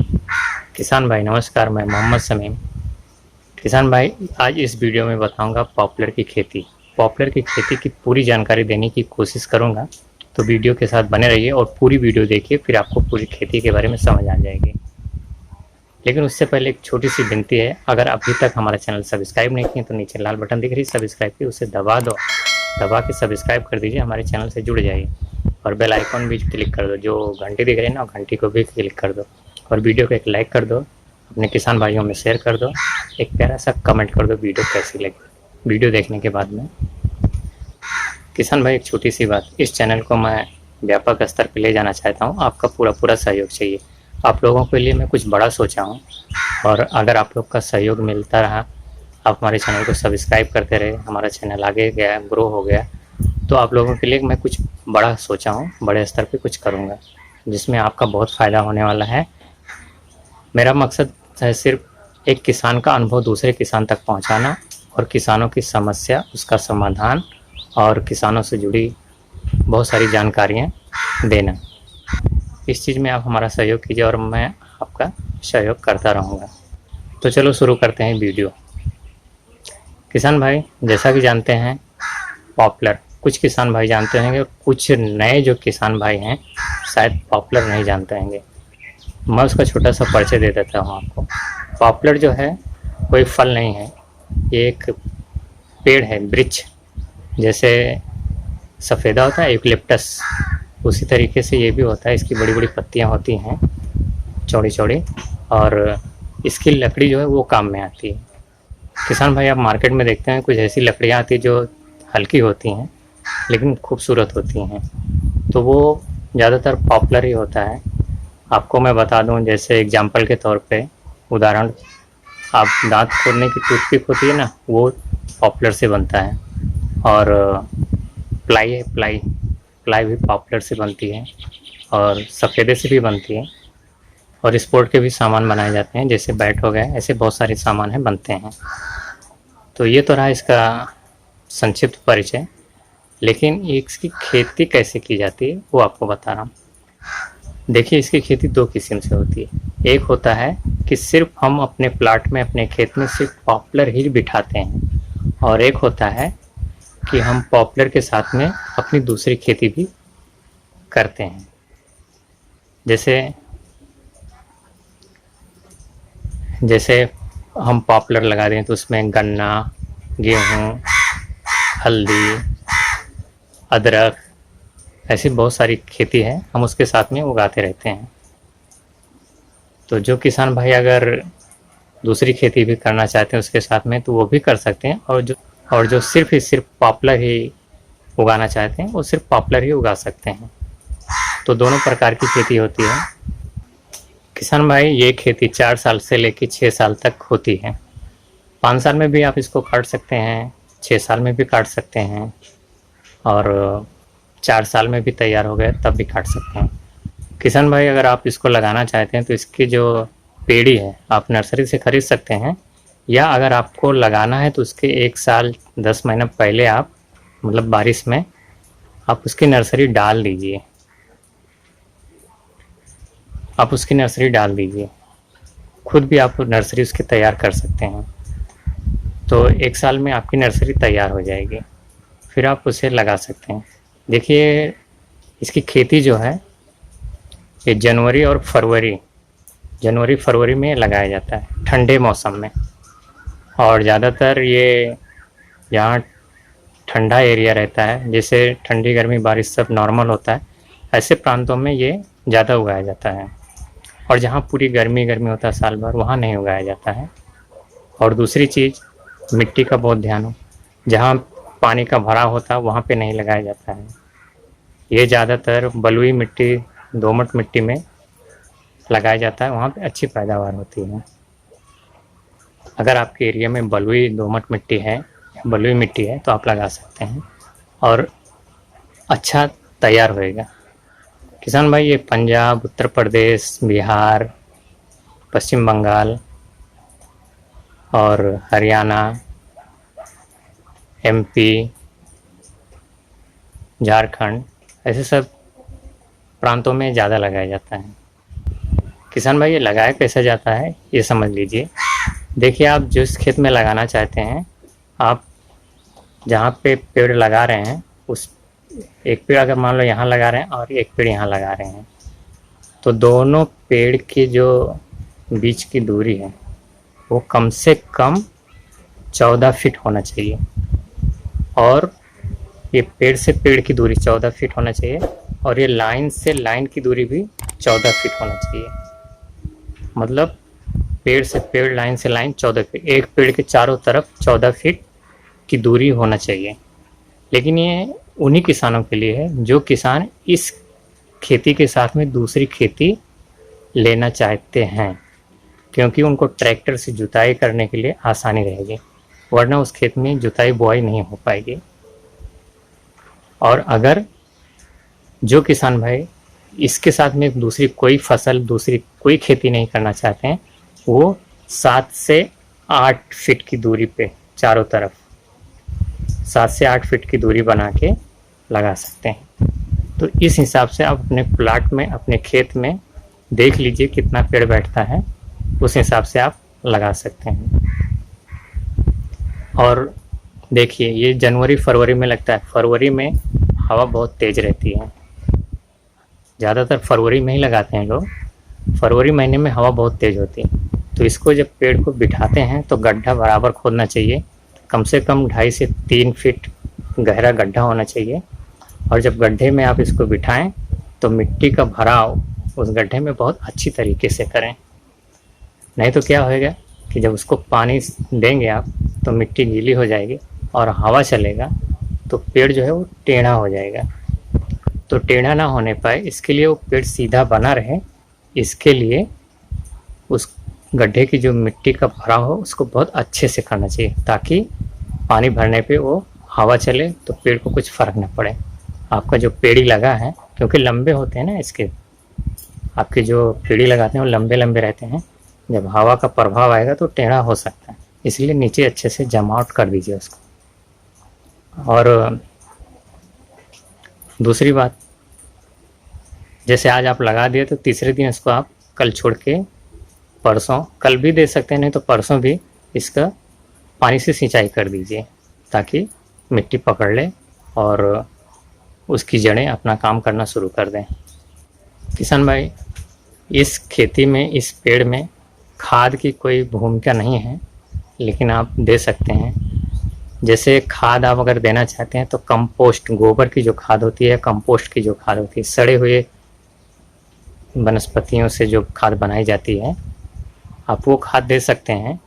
किसान भाई नमस्कार, मैं मोहम्मद समीम। किसान भाई, आज इस वीडियो में बताऊंगा पॉपुलर की खेती। पॉपुलर की खेती की पूरी जानकारी देने की कोशिश करूंगा, तो वीडियो के साथ बने रहिए और पूरी वीडियो देखिए, फिर आपको पूरी खेती के बारे में समझ आ जाएगी। लेकिन उससे पहले एक छोटी सी विनती है, अगर अभी तक हमारा चैनल सब्सक्राइब नहीं किए तो नीचे लाल बटन दिख रही है सब्सक्राइब की, उसे दबा दो, दबा के सब्सक्राइब कर दीजिए, हमारे चैनल से जुड़ जाइए। और बेल आइकॉन भी क्लिक कर दो, जो घंटी दिख रही है ना घंटी को भी क्लिक कर दो। और वीडियो को एक लाइक कर दो, अपने किसान भाइयों में शेयर कर दो, एक प्यारा सा कमेंट कर दो वीडियो कैसी लगी वीडियो देखने के बाद में। किसान भाई, एक छोटी सी बात, इस चैनल को मैं व्यापक स्तर पर ले जाना चाहता हूँ, आपका पूरा पूरा सहयोग चाहिए। आप लोगों के लिए मैं कुछ बड़ा सोचा हूँ, और अगर आप लोग का सहयोग मिलता रहा, आप हमारे चैनल को सब्सक्राइब करते रहे, हमारा चैनल आगे गया, ग्रो हो गया, तो आप लोगों के लिए मैं कुछ बड़ा सोचा हूँ, बड़े स्तर पे कुछ करूँगा जिसमें आपका बहुत फ़ायदा होने वाला है। मेरा मकसद है सिर्फ एक किसान का अनुभव दूसरे किसान तक पहुँचाना, और किसानों की समस्या, उसका समाधान, और किसानों से जुड़ी बहुत सारी जानकारियाँ देना। इस चीज़ में आप हमारा सहयोग कीजिए और मैं आपका सहयोग करता रहूँगा। तो चलो शुरू करते हैं वीडियो। किसान भाई, जैसा कि जानते हैं पॉपुलर, कुछ किसान भाई जानते होंगे और कुछ नए जो किसान भाई हैं शायद पॉपुलर नहीं जानते होंगे। मैं उसका छोटा सा परिचय दे देता हूँ आपको। पॉपुलर जो है कोई फल नहीं है, ये एक पेड़ है, वृक्ष। जैसे सफ़ेदा होता है यूकलिप्टस, उसी तरीके से ये भी होता है। इसकी बड़ी बड़ी पत्तियाँ होती हैं, चौड़ी चौड़ी, और इसकी लकड़ी जो है वो काम में आती है। किसान भाई, आप मार्केट में देखते हैं कुछ ऐसी लकड़ियाँ आती है जो हल्की होती हैं लेकिन खूबसूरत होती हैं, तो वो ज़्यादातर पॉपुलर ही होता है। आपको मैं बता दूं, जैसे एग्जांपल के तौर पे उदाहरण, आप दांत खोदने की टूथपिक होती है ना, वो पॉपुलर से बनता है। और प्लाई है, प्लाई प्लाई भी पॉपुलर से बनती है, और सफ़ेदे से भी बनती है। और स्पोर्ट के भी सामान बनाए जाते हैं, जैसे बैट हो गए, ऐसे बहुत सारे सामान हैं बनते हैं। तो ये तो रहा इसका संक्षिप्त परिचय। लेकिन इसकी खेती कैसे की जाती है वो आपको बता रहा हूँ। देखिए, इसकी खेती दो किस्म से होती है। एक होता है कि सिर्फ हम अपने प्लाट में, अपने खेत में सिर्फ पॉपुलर ही बिठाते हैं, और एक होता है कि हम पॉपुलर के साथ में अपनी दूसरी खेती भी करते हैं। जैसे हम पॉपुलर लगा दें तो उसमें गन्ना, गेहूँ, हल्दी, अदरक, ऐसी बहुत सारी खेती है, हम उसके साथ में उगाते रहते हैं। तो जो किसान भाई अगर दूसरी खेती भी करना चाहते हैं उसके साथ में, तो वो भी कर सकते हैं। और जो सिर्फ ही सिर्फ पॉपुलर ही उगाना चाहते हैं वो सिर्फ पॉपुलर ही उगा सकते हैं। तो दोनों प्रकार की खेती होती है। किसान भाई, ये खेती 4 साल से लेकर 6 साल तक होती है। 5 साल में भी आप इसको काट सकते हैं, 6 साल में भी काट सकते हैं, और 4 साल में भी तैयार हो गए तब भी काट सकते हैं। किसान भाई, अगर आप इसको लगाना चाहते हैं तो इसकी जो पेड़ी है आप नर्सरी से ख़रीद सकते हैं, या अगर आपको लगाना है तो उसके 1 साल 10 महीना पहले आप, मतलब बारिश में, आप उसकी नर्सरी डाल दीजिए। खुद भी आप नर्सरी उसकी तैयार कर सकते हैं। तो 1 साल में आपकी नर्सरी तैयार हो जाएगी, फिर आप उसे लगा सकते हैं। देखिए, इसकी खेती जो है ये जनवरी फरवरी में लगाया जाता है, ठंडे मौसम में। और ज़्यादातर ये जहाँ ठंडा एरिया रहता है, जैसे ठंडी गर्मी बारिश सब नॉर्मल होता है, ऐसे प्रांतों में ये ज़्यादा उगाया जाता है। और जहाँ पूरी गर्मी गर्मी होता है साल भर, वहाँ नहीं उगाया जाता है। और दूसरी चीज़, मिट्टी का बहुत ध्यान हो, जहाँ पानी का भराव होता है वहाँ पे नहीं लगाया जाता है। ये ज़्यादातर बलुई मिट्टी, दोमट मिट्टी में लगाया जाता है, वहाँ पे अच्छी पैदावार होती है। अगर आपके एरिया में बलुई दोमट मिट्टी है, बलुई मिट्टी है, तो आप लगा सकते हैं और अच्छा तैयार होएगा। किसान भाई, ये पंजाब, उत्तर प्रदेश, बिहार, पश्चिम बंगाल और हरियाणा, एमपी, झारखंड, ऐसे सब प्रांतों में ज़्यादा लगाया जाता है। किसान भाई ये लगाया कैसे जाता है ये समझ लीजिए। देखिए, आप जिस खेत में लगाना चाहते हैं, आप जहाँ पे पेड़ लगा रहे हैं उस एक पेड़ अगर मान लो यहाँ लगा रहे हैं और एक पेड़ यहाँ लगा रहे हैं, तो दोनों पेड़ की जो बीच की दूरी है वो कम से कम 14 फीट होना चाहिए। और ये पेड़ से पेड़ की दूरी 14 फीट होना चाहिए, और ये लाइन से लाइन की दूरी भी 14 फीट होना चाहिए। मतलब पेड़ से पेड़, लाइन से लाइन 14 फीट, एक पेड़ के चारों तरफ 14 फीट की दूरी होना चाहिए। लेकिन ये उन्हीं किसानों के लिए है जो किसान इस खेती के साथ में दूसरी खेती लेना चाहते हैं, क्योंकि उनको ट्रैक्टर से जुताई करने के लिए आसानी रहेगी, वरना उस खेत में जुताई बुआई नहीं हो पाएगी। और अगर जो किसान भाई इसके साथ में दूसरी कोई फसल, दूसरी कोई खेती नहीं करना चाहते हैं, वो 7 से 8 फीट की दूरी पे चारों तरफ 7 से 8 फीट की दूरी बना के लगा सकते हैं। तो इस हिसाब से आप अपने प्लाट में, अपने खेत में देख लीजिए कितना पेड़ बैठता है, उस हिसाब से आप लगा सकते हैं। और देखिए, ये जनवरी फरवरी में लगता है। फरवरी में हवा बहुत तेज़ रहती है, ज़्यादातर फरवरी में ही लगाते हैं लोग। फरवरी महीने में हवा बहुत तेज़ होती है, तो इसको जब पेड़ को बिठाते हैं तो गड्ढा बराबर खोदना चाहिए, कम से कम 2.5 से 3 फीट गहरा गड्ढा होना चाहिए। और जब गड्ढे में आप इसको बिठाएं तो मिट्टी का भराव उस गड्ढे में बहुत अच्छी तरीके से करें, नहीं तो क्या होएगा कि जब उसको पानी देंगे आप तो मिट्टी गीली हो जाएगी और हवा चलेगा तो पेड़ जो है वो टेढ़ा हो जाएगा। तो टेढ़ा ना होने पाए, इसके लिए वो पेड़ सीधा बना रहे, इसके लिए उस गड्ढे की जो मिट्टी का भराव हो उसको बहुत अच्छे से करना चाहिए, ताकि पानी भरने पे वो हवा चले तो पेड़ को कुछ फ़र्क ना पड़े। आपका जो पेड़ी लगा है, क्योंकि लंबे होते हैं ना इसके, आपके जो पेड़ी लगाते हैं वो लंबे लंबे रहते हैं, जब हवा का प्रभाव आएगा तो टेढ़ा हो सकता है, इसलिए नीचे अच्छे से जमावट कर दीजिए उसको। और दूसरी बात, जैसे आज आप लगा दिए तो तीसरे दिन इसको आप कल छोड़ के परसों, कल भी दे सकते हैं, नहीं तो परसों भी इसका पानी से सिंचाई कर दीजिए, ताकि मिट्टी पकड़ ले और उसकी जड़ें अपना काम करना शुरू कर दें। किसान भाई, इस खेती में, इस पेड़ में खाद की कोई भूमिका नहीं है, लेकिन आप दे सकते हैं। जैसे खाद आप अगर देना चाहते हैं तो कंपोस्ट, गोबर की जो खाद होती है, कंपोस्ट की जो खाद होती है, सड़े हुए वनस्पतियों से जो खाद बनाई जाती है, आप वो खाद दे सकते हैं।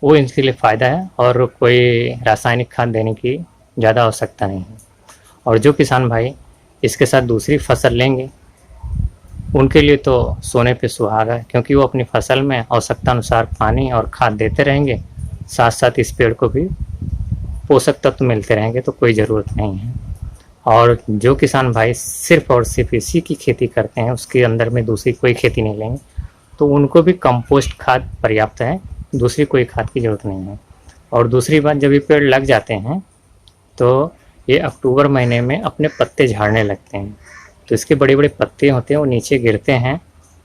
वो इनके लिए फ़ायदा है और कोई रासायनिक खाद देने की ज़्यादा आवश्यकता नहीं है। और जो किसान भाई इसके साथ दूसरी फसल लेंगे उनके लिए तो सोने पे सुहागा है, क्योंकि वो अपनी फसल में आवश्यकता अनुसार पानी और खाद देते रहेंगे, साथ साथ इस पेड़ को भी पोषक तत्व मिलते रहेंगे, तो कोई ज़रूरत नहीं है। और जो किसान भाई सिर्फ और सिर्फ इसी की खेती करते हैं, उसके अंदर में दूसरी कोई खेती नहीं लेंगे, तो उनको भी कंपोस्ट खाद पर्याप्त है, दूसरी कोई खाद की ज़रूरत नहीं है। और दूसरी बात, जब ये पेड़ लग जाते हैं तो ये अक्टूबर महीने में अपने पत्ते झाड़ने लगते हैं, तो इसके बड़े बड़े पत्ते होते हैं, वो नीचे गिरते हैं,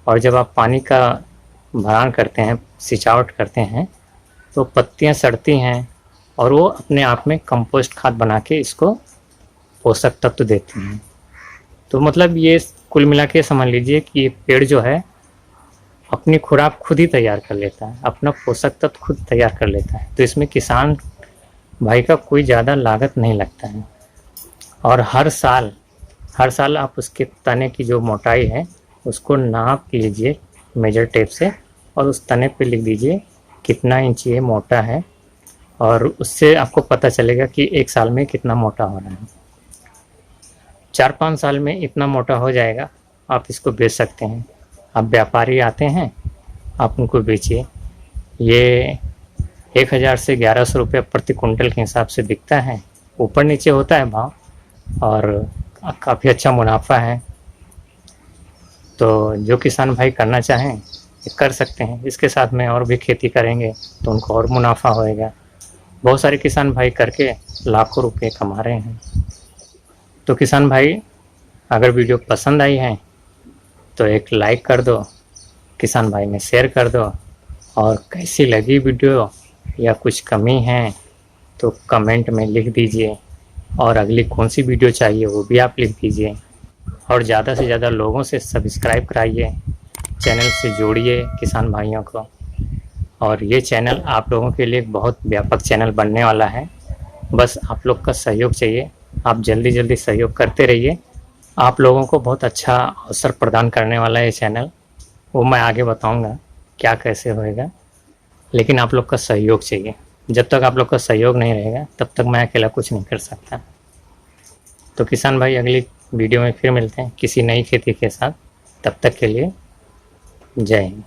और जब आप पानी का भरान करते हैं, सिंचावट करते हैं, तो पत्तियां सड़ती हैं और वो अपने आप में कंपोस्ट खाद बना के इसको पोषक तत्व देती हैं। तो मतलब ये कुल मिला के समझ लीजिए कि ये पेड़ जो है अपनी खुराक खुद ही तैयार कर लेता है, अपना पोषक तत्व खुद तैयार कर लेता है। तो इसमें किसान भाई का कोई ज़्यादा लागत नहीं लगता है। और हर साल आप उसके तने की जो मोटाई है उसको नाप लीजिए मेजर टेप से, और उस तने पे लिख दीजिए कितना इंच ये मोटा है, और उससे आपको पता चलेगा कि एक साल में कितना मोटा हो रहा है। 4-5 साल में इतना मोटा हो जाएगा, आप इसको बेच सकते हैं। अब व्यापारी आते हैं, आप उनको बेचिए। ये 1000 से 1100 रुपये प्रति कुंटल के हिसाब से बिकता है, ऊपर नीचे होता है भाव, और काफ़ी अच्छा मुनाफा है। तो जो किसान भाई करना चाहें कर सकते हैं, इसके साथ में और भी खेती करेंगे तो उनको और मुनाफा होएगा। बहुत सारे किसान भाई करके लाखों रुपए कमा रहे हैं। तो किसान भाई, अगर वीडियो पसंद आई है तो एक लाइक कर दो, किसान भाई में शेयर कर दो। और कैसी लगी वीडियो या कुछ कमी है तो कमेंट में लिख दीजिए, और अगली कौन सी वीडियो चाहिए वो भी आप लिख दीजिए। और ज़्यादा से ज़्यादा लोगों से सब्सक्राइब कराइए, चैनल से जोड़िए किसान भाइयों को। और ये चैनल आप लोगों के लिए एक बहुत व्यापक चैनल बनने वाला है। बस आप लोग का सहयोग चाहिए, आप जल्दी जल्दी सहयोग करते रहिए। आप लोगों को बहुत अच्छा अवसर प्रदान करने वाला है ये चैनल, वो मैं आगे बताऊंगा क्या कैसे होएगा, लेकिन आप लोग का सहयोग चाहिए। जब तक आप लोग का सहयोग नहीं रहेगा तब तक मैं अकेला कुछ नहीं कर सकता। तो किसान भाई अगली वीडियो में फिर मिलते हैं किसी नई खेती के साथ। तब तक के लिए जय हिंद।